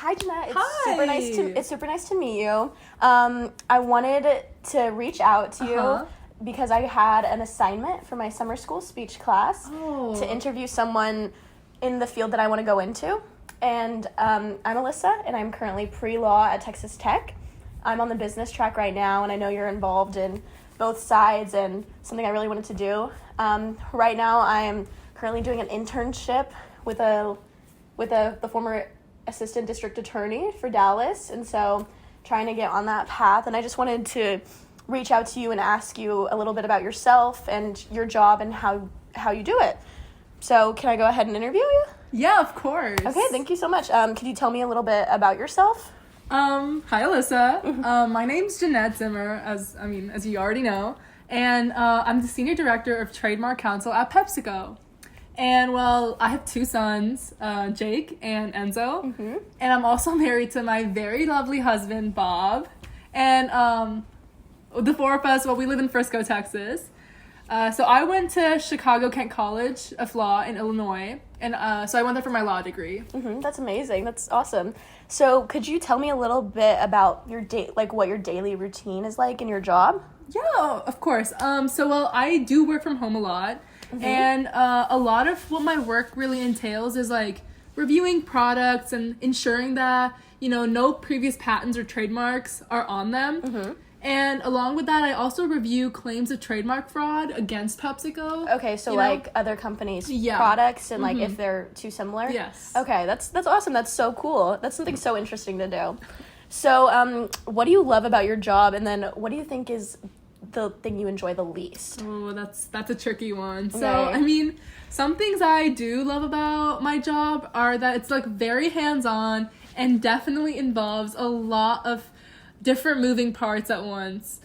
Hi, Jeanette. Hi. It's super nice to meet you. I wanted to reach out to you because I had an assignment for my summer school speech class to interview someone in the field that I want to go into. And I'm Alyssa, and I'm currently pre-law at Texas Tech. I'm on the business track right now, and I know you're involved in both sides and something I really wanted to do. Right now, I'm currently doing an internship with the former assistant district attorney for Dallas, and so trying to get on that path. And I just wanted to reach out to you and ask you a little bit about yourself and your job and how you do it. So can I go ahead and interview you? Yeah, of course. Okay, thank you so much. Could you tell me a little bit about yourself? Hi, Alyssa. My name's Jeanette Zimmer, as you already know, and I'm the Senior Director of Trademark Counsel at PepsiCo. And, well, I have two sons, Jake and Enzo, and I'm also married to my very lovely husband, Bob. And the four of us, we live in Frisco, Texas. So I went to Chicago Kent College of Law in Illinois, and so I went there for my law degree. That's amazing. That's awesome. So could you tell me a little bit about your what your daily routine is like in your job? Yeah, of course. I do work from home a lot, and a lot of what my work really entails is like reviewing products and ensuring that, no previous patents or trademarks are on them. And along with that, I also review claims of trademark fraud against PepsiCo. Okay, so other companies' products and if they're too similar? Yes. Okay, that's awesome. That's so cool. That's something so interesting to do. So, what do you love about your job, and then what do you think is the thing you enjoy the least? Oh, that's a tricky one. Okay. So, some things I do love about my job are that it's very hands-on and definitely involves a lot of different moving parts at once.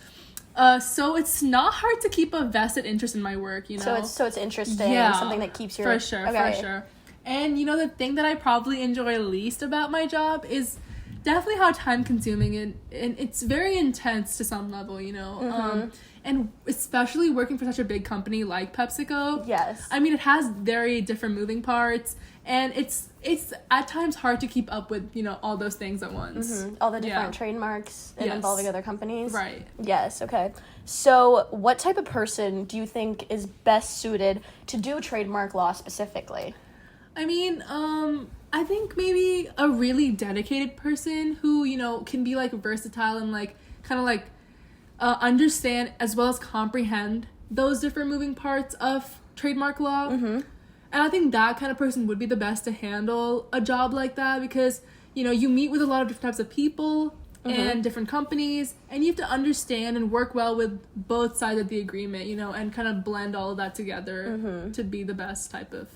So it's not hard to keep a vested interest in my work, So it's interesting, something that keeps your... For sure. And, the thing that I probably enjoy least about my job is definitely how time-consuming and it's very intense to some level, and especially working for such a big company like PepsiCo. Yes. It has very different moving parts, and it's at times hard to keep up with, all those things at once. All the different trademarks and involving other companies. Right. Yes, okay. So what type of person do you think is best suited to do trademark law specifically? I think maybe a really dedicated person who, can be versatile and understand as well as comprehend those different moving parts of trademark law. And I think that kind of person would be the best to handle a job like that because, you meet with a lot of different types of people and different companies, and you have to understand and work well with both sides of the agreement, and kind of blend all of that together to be the best type of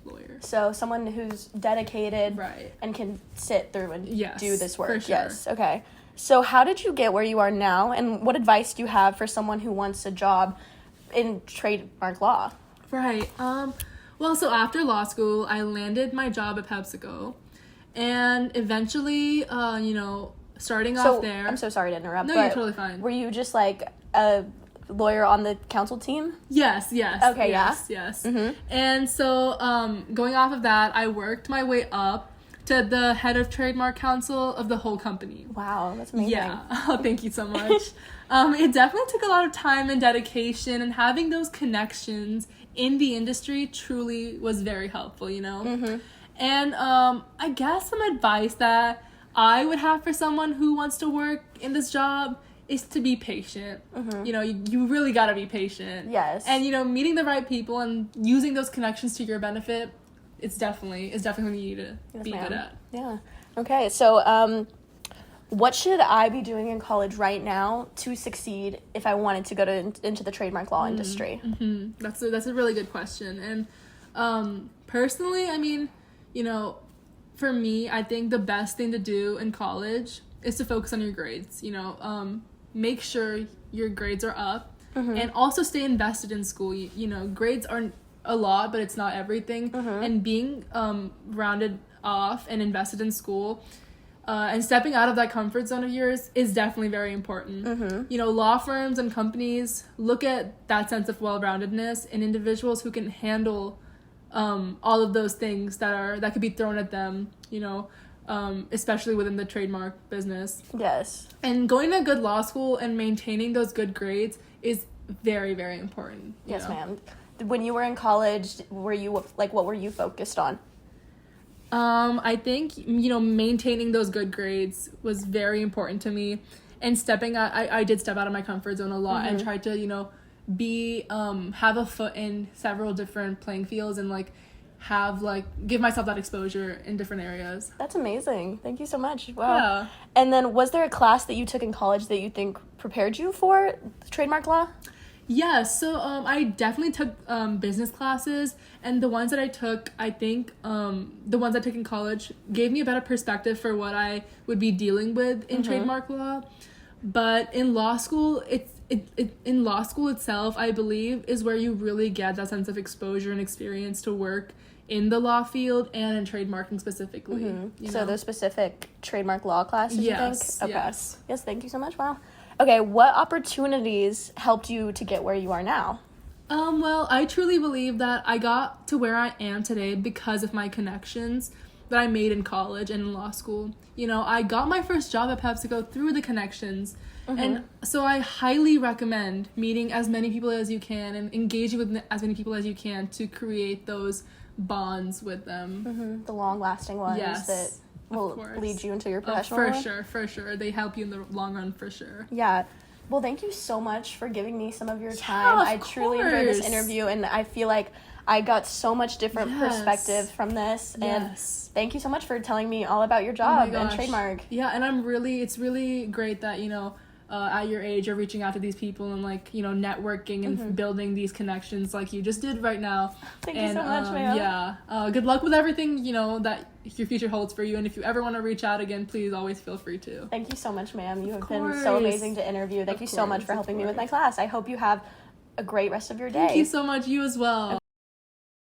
lawyer. So someone who's dedicated and can sit through and do this work. For sure. Yes, okay. So how did you get where you are now, and what advice do you have for someone who wants a job in trademark law? Right. So after law school, I landed my job at PepsiCo, and eventually, starting off there... I'm so sorry to interrupt. No, you're totally fine. Were you just a lawyer on the counsel team? Yes. Okay, yes. And so, going off of that, I worked my way up to the head of trademark counsel of the whole company. Wow, that's amazing. Yeah. Oh, thank you so much. It definitely took a lot of time and dedication, and having those connections in the industry truly was very helpful, And I guess some advice that I would have for someone who wants to work in this job is to be patient. You really got to be patient. Yes. And, meeting the right people and using those connections to your benefit, it's definitely what you need to be good at. Yeah. Okay, so what should I be doing in college right now to succeed if I wanted to go into the trademark law industry? That's a really good question. And personally, for me, I think the best thing to do in college is to focus on your grades. Make sure your grades are up, and also stay invested in school. Grades aren't a lot, but it's not everything. And being rounded off and invested in school and stepping out of that comfort zone of yours is definitely very important. Law firms and companies look at that sense of well-roundedness in individuals who can handle all of those things that could be thrown at them, especially within the trademark business. Yes. And going to a good law school and maintaining those good grades is very, very important. Yes, ma'am. When you were in college, what were you focused on? I think, maintaining those good grades was very important to me. And I did step out of my comfort zone a lot and tried to, have a foot in several different playing fields and, give myself that exposure in different areas. That's amazing. Thank you so much. Wow. Yeah. And then was there a class that you took in college that you think prepared you for trademark law? Yeah, so I definitely took business classes, and the ones that I took, I think the ones I took in college gave me a better perspective for what I would be dealing with in trademark law. But in law school, in law school itself, I believe, is where you really get that sense of exposure and experience to work in the law field and in trademarking specifically. So those specific trademark law classes, yes, you think? Okay. Yes. Yes, thank you so much. Wow. Okay, what opportunities helped you to get where you are now? Well, I truly believe that I got to where I am today because of my connections that I made in college and in law school. I got my first job at PepsiCo through the connections. And so I highly recommend meeting as many people as you can and engaging with as many people as you can to create those bonds with them. The long-lasting ones that will lead you into your professional life. For sure. They help you in the long run, for sure. Yeah. Well, thank you so much for giving me some of your time. I truly enjoyed this interview, and I feel like I got so much different perspective from this. And thank you so much for telling me all about your job and trademark. Yeah, and it's really great that, at your age, you're reaching out to these people and networking and building these connections like you just did right now. Thank you so much, ma'am. Yeah. Good luck with everything, that your future holds for you. And if you ever want to reach out again, please always feel free to. Thank you so much, ma'am. You have been so amazing to interview. Thank you so much for helping me with my class. I hope you have a great rest of your day. Thank you so much. You as well.